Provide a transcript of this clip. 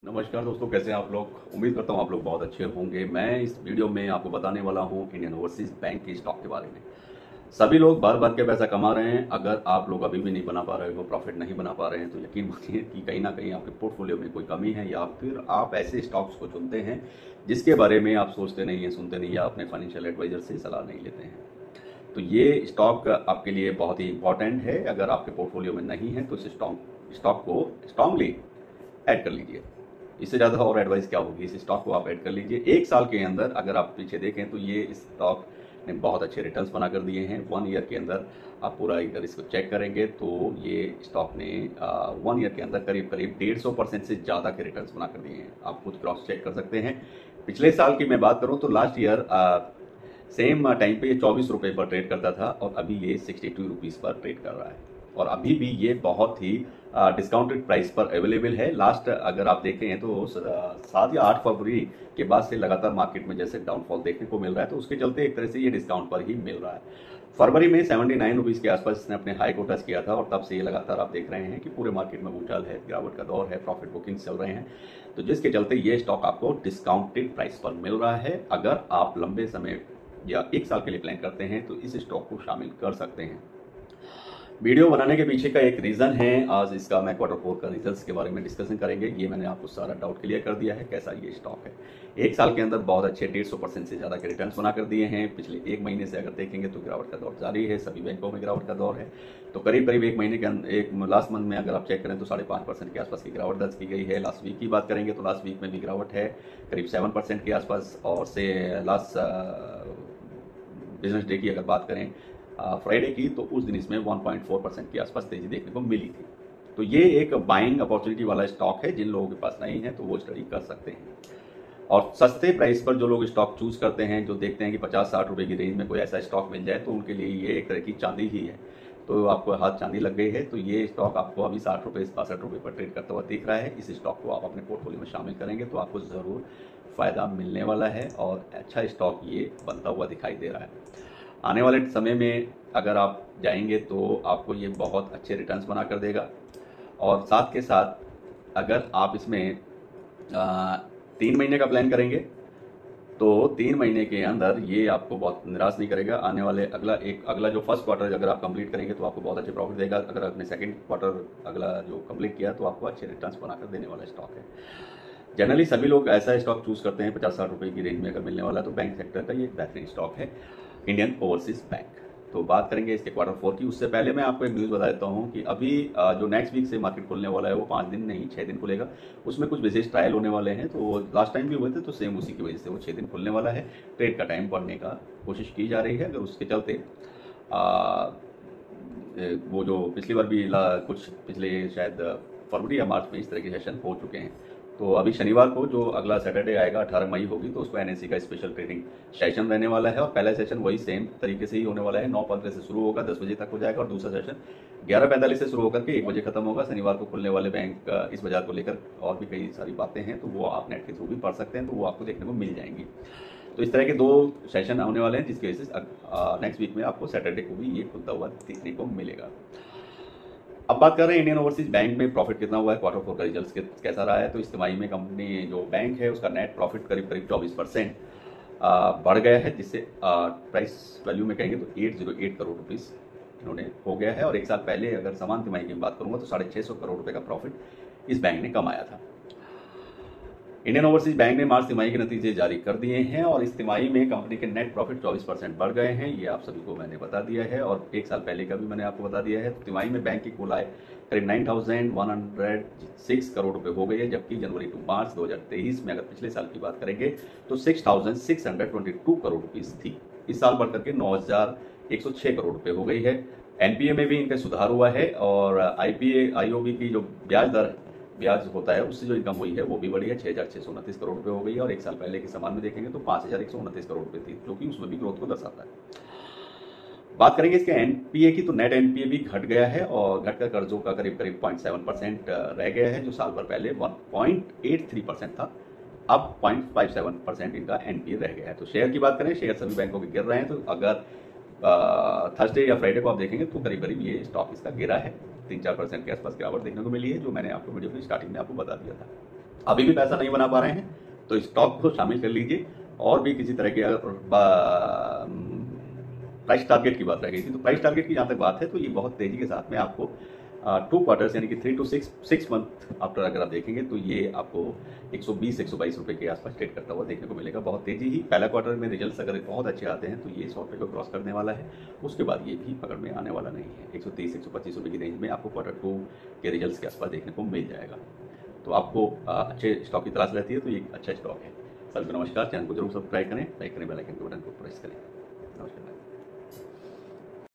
नमस्कार दोस्तों, कैसे हैं आप लोग। उम्मीद करता हूं आप लोग बहुत अच्छे होंगे। मैं इस वीडियो में आपको बताने वाला हूं इंडियन ओवरसीज बैंक के स्टॉक के बारे में। सभी लोग भर भर के पैसा कमा रहे हैं। अगर आप लोग अभी भी नहीं बना पा रहे हो, प्रॉफिट नहीं बना पा रहे हैं, तो यकीन मानिए कि कहीं ना कहीं आपके पोर्टफोलियो में कोई कमी है, या फिर आप ऐसे स्टॉक्स को चुनते हैं जिसके बारे में आप सोचते नहीं हैं, सुनते नहीं, या अपने फाइनेंशियल एडवाइजर से सलाह नहीं लेते हैं। तो ये स्टॉक आपके लिए बहुत ही इंपॉर्टेंट है। अगर आपके पोर्टफोलियो में नहीं है तो इस स्टॉक को स्ट्रांगली ऐड कर लीजिए। इससे ज़्यादा और एडवाइस क्या होगी। इस स्टॉक को आप ऐड कर लीजिए। एक साल के अंदर अगर आप पीछे देखें तो ये स्टॉक ने बहुत अच्छे रिटर्न्स बना कर दिए हैं। 1 ईयर के अंदर आप पूरा अगर इसको चेक करेंगे तो ये स्टॉक ने 1 ईयर के अंदर करीब करीब 150% से ज़्यादा के रिटर्न्स बना कर दिए हैं। आप खुद क्रॉस चेक कर सकते हैं। पिछले साल की मैं बात करूं तो लास्ट ईयर सेम टाइम पे ये 24 रुपये पर ट्रेड करता था, और अभी ये 62 रुपीज़ पर ट्रेड कर रहा है। और अभी भी ये बहुत ही डिस्काउंटेड प्राइस पर अवेलेबल है। लास्ट अगर आप देखें तो 7 या 8 फरवरी के बाद से लगातार मार्केट में जैसे डाउनफॉल देखने को मिल रहा है, तो उसके चलते एक तरह से ये डिस्काउंट पर ही मिल रहा है। फरवरी में 79 रुपीज़ के आसपास इसने अपने हाई को टच किया था, और तब से ये लगातार आप देख रहे हैं कि पूरे मार्केट में उछाल है, गिरावट का दौर है, प्रॉफिट बुकिंग्स चल रहे हैं। तो जिसके चलते ये स्टॉक आपको डिस्काउंटेड प्राइस पर मिल रहा है। अगर आप लंबे समय या 1 साल के लिए प्लान करते हैं तो इस स्टॉक को शामिल कर सकते हैं। वीडियो बनाने के पीछे का एक रीज़न है। आज इसका मैं Q4 का रिजल्ट्स के बारे में डिस्कशन करेंगे। ये मैंने आपको सारा डाउट क्लियर कर दिया है कैसा ये स्टॉक है। 1 साल के अंदर बहुत अच्छे 150% से ज़्यादा के रिटर्न्स बना कर दिए हैं। पिछले 1 महीने से अगर देखेंगे तो गिरावट का दौर जारी है। सभी बैंकों में गिरावट का दौर है। तो करीब करीब 1 महीने के अंदर, एक लास्ट मंथ में अगर आप चेक करें तो 5.5% के आसपास की गिरावट दर्ज की गई है। लास्ट वीक की बात करेंगे तो लास्ट वीक में भी गिरावट है करीब 7% के आसपास। और से लास्ट बिजनेस डे की अगर बात करें फ्राइडे की, तो उस दिन इसमें 1.4% के आसपास तेजी देखने को मिली थी। तो ये एक बाइंग अपॉर्चुनिटी वाला स्टॉक है। जिन लोगों के पास नहीं है तो वो स्टडी कर सकते हैं। और सस्ते प्राइस पर जो लोग स्टॉक चूज करते हैं, जो देखते हैं कि 50-60 रुपए की रेंज में कोई ऐसा स्टॉक मिल जाए, तो उनके लिए ये एक तरह की चांदी ही है। तो आपको हाथ चांदी लग गई है। तो ये स्टॉक आपको अभी 60 रुपये 62 रुपये पर ट्रेड करता हुआ दिख रहा है। इस स्टॉक को आप अपने पोर्टफोलियो में शामिल करेंगे तो आपको ज़रूर फ़ायदा मिलने वाला है, और अच्छा स्टॉक ये बनता हुआ दिखाई दे रहा है। आने वाले समय में अगर आप जाएंगे तो आपको ये बहुत अच्छे रिटर्न्स बना कर देगा। और साथ के साथ अगर आप इसमें 3 महीने का प्लान करेंगे तो 3 महीने के अंदर ये आपको बहुत निराश नहीं करेगा। आने वाले अगला जो फर्स्ट क्वार्टर अगर आप कंप्लीट करेंगे तो आपको बहुत अच्छे प्रॉफिट देगा। अगर आपने सेकंड क्वार्टर अगला जो कंप्लीट किया तो आपको अच्छे रिटर्न्स बनाकर देने वाला स्टॉक है। जनरली सभी लोग ऐसा स्टॉक चूज करते हैं 50-60 रुपये की रेंज में अगर मिलने वाला, तो बैंक सेक्टर का ये एक बेहतरीन स्टॉक है इंडियन ओवरसीज बैंक। तो बात करेंगे इसके Q4 की। उससे पहले मैं आपको एक न्यूज़ बता देता हूँ कि अभी जो नेक्स्ट वीक से मार्केट खुलने वाला है वो 5 दिन नहीं 6 दिन खुलेगा। उसमें कुछ विशेष ट्रायल होने वाले हैं। तो वो लास्ट टाइम भी हुए थे, तो सेम उसी की वजह से वो 6 दिन खुलने वाला है। ट्रेड का टाइम बढ़ने का कोशिश की जा रही है। अगर उसके चलते वो जो पिछली बार भी कुछ पिछले शायद फरवरी या मार्च में इस तरह के सेशन हो चुके हैं। तो अभी शनिवार को जो अगला सैटरडे आएगा 18 मई होगी, तो उसको एनएससी का स्पेशल ट्रेडिंग सेशन रहने वाला है। और पहला सेशन वही सेम तरीके से ही होने वाला है। 9:15 से शुरू होगा, 10 बजे तक हो जाएगा। और दूसरा सेशन 11:45 से शुरू होकर के 1 बजे खत्म होगा। शनिवार को खुलने वाले बैंक इस बाजार को लेकर और भी कई सारी बातें हैं, तो वो आप नेट के थ्रू भी पढ़ सकते हैं, तो वो आपको देखने को मिल जाएंगी। तो इस तरह के 2 सेशन होने वाले हैं, जिसकी वजह से नेक्स्ट वीक में आपको सैटरडे को भी ये खुलता हुआ देखने को मिलेगा। अब बात कर रहे हैं इंडियन ओवरसीज बैंक में प्रॉफिट कितना हुआ है, Q4 का रिजल्ट कैसा रहा है। तो इस तिमाही में कंपनी जो बैंक है उसका नेट प्रॉफिट करीब करीब 24% बढ़ गया है, जिससे प्राइस वैल्यू में कहेंगे तो 808 करोड़ रुपीस इन्होंने हो गया है। और 1 साल पहले अगर समान तिमाही की बात करूंगा तो 650 करोड़ रुपए का प्रॉफिट इस बैंक ने कमाया था। इंडियन ओवरसीज बैंक ने मार्च तिमाही के नतीजे जारी कर दिए हैं, और इस तिमाही में कंपनी के नेट प्रॉफिट 24% बढ़ गए हैं। ये आप सभी को मैंने बता दिया है, और 1 साल पहले का भी मैंने आपको बता दिया है। तिमाही में बैंक की कुल आय करीब 9,106 करोड़ रुपए हो गई है, जबकि जनवरी टू मार्च 2023 में अगर पिछले साल की बात करेंगे तो 6,622 करोड़ रुपीज थी। इस साल बढ़कर के 9,106 करोड़ रुपए हो गई है। एनपीए में भी इनका सुधार हुआ है, और आईओबी की जो ब्याज होता है उससे जो इनकम हुई है वो भी बढ़ी है। 6,629 करोड़ रुपए हो गई है। और 1 साल पहले के समान में देखेंगे तो 5,129 करोड़ रुपए थी, जो कि उसमें भी ग्रोथ को दर्शाता है। बात करेंगे इसके एनपीए की, तो नेट एनपीए भी घट गया है, और घटकर कर्जों का करीब करीब 0.7% रह गया है, जो साल भर पहले 1.83% था। अब 0.57% इनका एनपीए रह गया है। तो शेयर की बात करें, शेयर सभी बैंकों के गिर रहे हैं। तो अगर थर्सडे या फ्राइडे को आप देखेंगे तो करीब करीब ये स्टॉक इसका गिरा है। 3-4% के आसपास गिरावट देखने को मिली है, जो मैंने आपको वीडियो की स्टार्टिंग में आपको बता दिया था। अभी भी पैसा नहीं बना पा रहे हैं तो स्टॉक को शामिल कर लीजिए। और भी किसी तरह के प्राइस टारगेट की बात रह गई थी, तो प्राइस टारगेट की जहाँ तक बात है तो ये बहुत तेजी के साथ में आपको 2 क्वार्टर्स यानी कि 3 to 6 मंथ आफ्टर अगर आप देखेंगे तो ये आपको 120-122 रुपए के आसपास ट्रेड करता हुआ देखने को मिलेगा। बहुत तेजी ही पहला क्वार्टर में रिजल्ट्स अगर बहुत अच्छे आते हैं तो ये 100 रुपये को क्रॉस करने वाला है। उसके बाद ये भी पकड़ में आने वाला नहीं है। 130-125 रुपये की रेंज में आपको क्वार्टर 2 के रिजल्ट्स के आसपास देखने को मिल जाएगा। तो आपको अच्छे स्टॉक की तलाश रहती है तो ये अच्छा स्टॉक है। सभी को नमस्कार, चैनल को जरूर सब्सक्राइब करें, लाइक करें, बेल आइकन के बटन को प्रेस करें। नमस्कार।